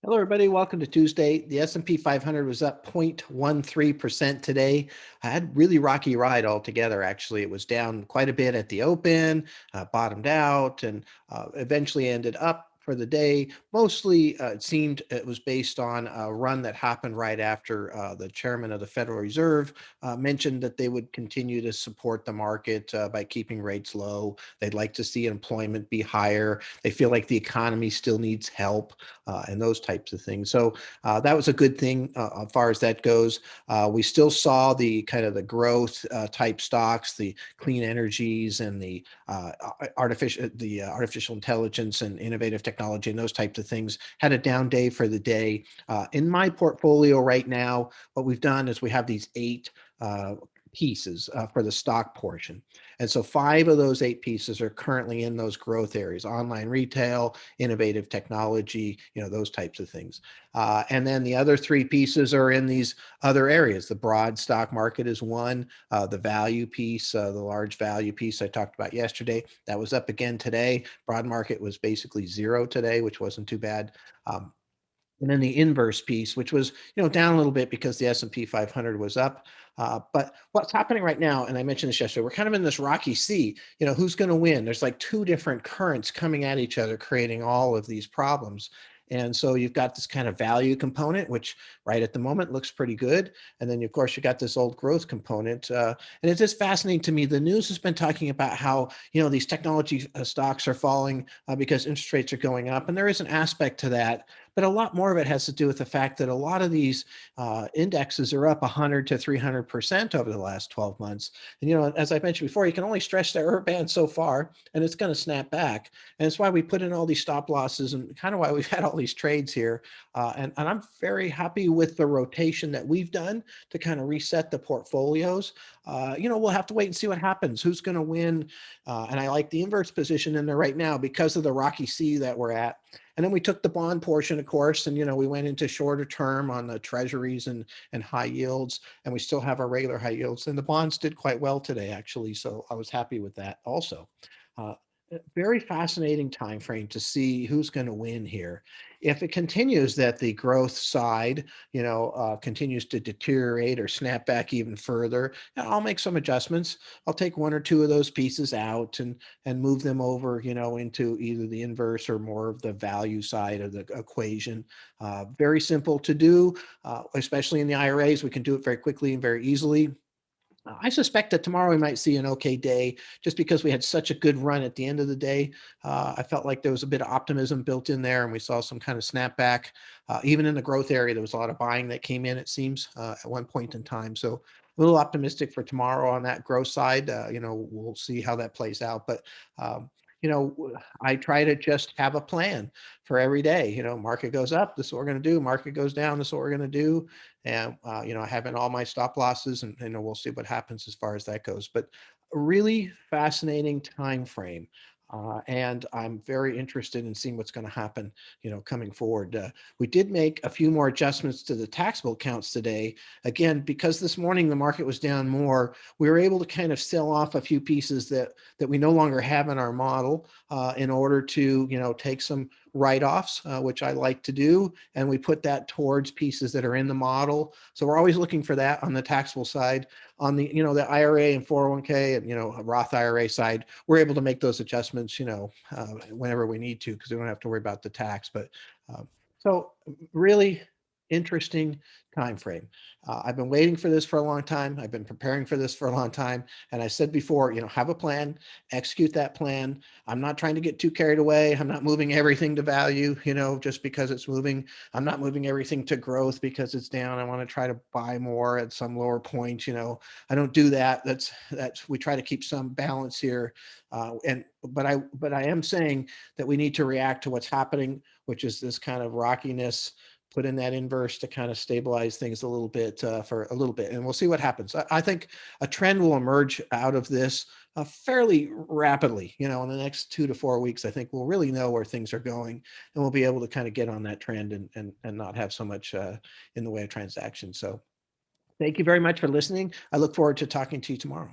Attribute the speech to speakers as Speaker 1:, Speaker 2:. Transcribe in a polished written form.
Speaker 1: Hello, everybody. Welcome to Tuesday. The S&P 500 was up 0.13% today. I had really rocky ride altogether. Actually, it was down quite a bit at the open, bottomed out, and eventually ended up for the day. Mostly, it seemed it was based on a run that happened right after the chairman of the Federal Reserve mentioned that they would continue to support the market by keeping rates low. They'd like to see employment be higher. They feel like the economy still needs help and those types of things. So that was a good thing as far as that goes. We still saw the kind of the growth type stocks, the clean energies, and the artificial intelligence and innovative technology and those types of things had a down day for the day. In my portfolio right now, what we've done is we have these eight pieces for the stock portion. And so five of those eight pieces are currently in those growth areas: online retail, innovative technology, those types of things. And then the other three pieces are in these other areas. The broad stock market is one, the value piece, the large value piece I talked about yesterday, that was up again today. Broad market was basically zero today, which wasn't too bad. And then the inverse piece, which was down a little bit because the S&P 500 was up. But what's happening right now, and I mentioned this yesterday, we're kind of in this rocky sea. Who's going to win? There's like two different currents coming at each other, creating all of these problems. And so you've got this kind of value component, which right at the moment looks pretty good. And then, of course, you got this old growth component. And it's just fascinating to me. The news has been talking about how, these technology stocks are falling because interest rates are going up. And there is an aspect to that. But a lot more of it has to do with the fact that a lot of these indexes are up 100 to 300% over the last 12 months. And, as I mentioned before, you can only stretch the error band so far, and it's going to snap back. And it's why we put in all these stop losses and kind of why we've had all these trades here. And I'm very happy with the rotation that we've done to kind of reset the portfolios. We'll have to wait and see what happens. Who's going to win? And I like the inverse position in there right now because of the rocky sea that we're at. And then we took the bond portion, of course, and we went into shorter term on the treasuries and high yields, and we still have our regular high yields. And the bonds did quite well today, actually, so I was happy with that also. Uh, Very fascinating time frame to see who's going to win here. If it continues that the growth side, continues to deteriorate or snap back even further, I'll make some adjustments. I'll take one or two of those pieces out and move them over, into either the inverse or more of the value side of the equation. Very simple to do, especially in the IRAs. We can do it very quickly and very easily. I suspect that tomorrow we might see an okay day just because we had such a good run at the end of the day. I felt like there was a bit of optimism built in there, and we saw some kind of snapback. Even in the growth area, there was a lot of buying that came in, it seems, at one point in time. So a little optimistic for tomorrow on that growth side. We'll see how that plays out. But I try to just have a plan for every day. Market goes up, this is what we're going to do. Market goes down, this is what we're going to do. And, I have in all my stop losses, and, we'll see what happens as far as that goes. But a really fascinating time frame. And I'm very interested in seeing what's going to happen, coming forward. We did make a few more adjustments to the taxable accounts today. Again, because this morning the market was down more, we were able to kind of sell off a few pieces that we no longer have in our model in order to, take some write-offs, which I like to do. And we put that towards pieces that are in the model. So we're always looking for that on the taxable side. On the, the IRA and 401k and, Roth IRA side, we're able to make those adjustments, whenever we need to, because we don't have to worry about the tax. But so really interesting time frame. I've been waiting for this for a long time. I've been preparing for this for a long time. And I said before, have a plan, execute that plan. I'm not trying to get too carried away. I'm not moving everything to value, just because it's moving. I'm not moving everything to growth because it's down. I want to try to buy more at some lower point. I don't do that. We try to keep some balance here. But I am saying that we need to react to what's happening, which is this kind of rockiness, put in that inverse to kind of stabilize things a little bit for a little bit, and we'll see what happens. I think a trend will emerge out of this fairly rapidly. In the next 2 to 4 weeks, I think we'll really know where things are going, and we'll be able to kind of get on that trend and not have so much in the way of transactions. So thank you very much for listening. I look forward to talking to you tomorrow.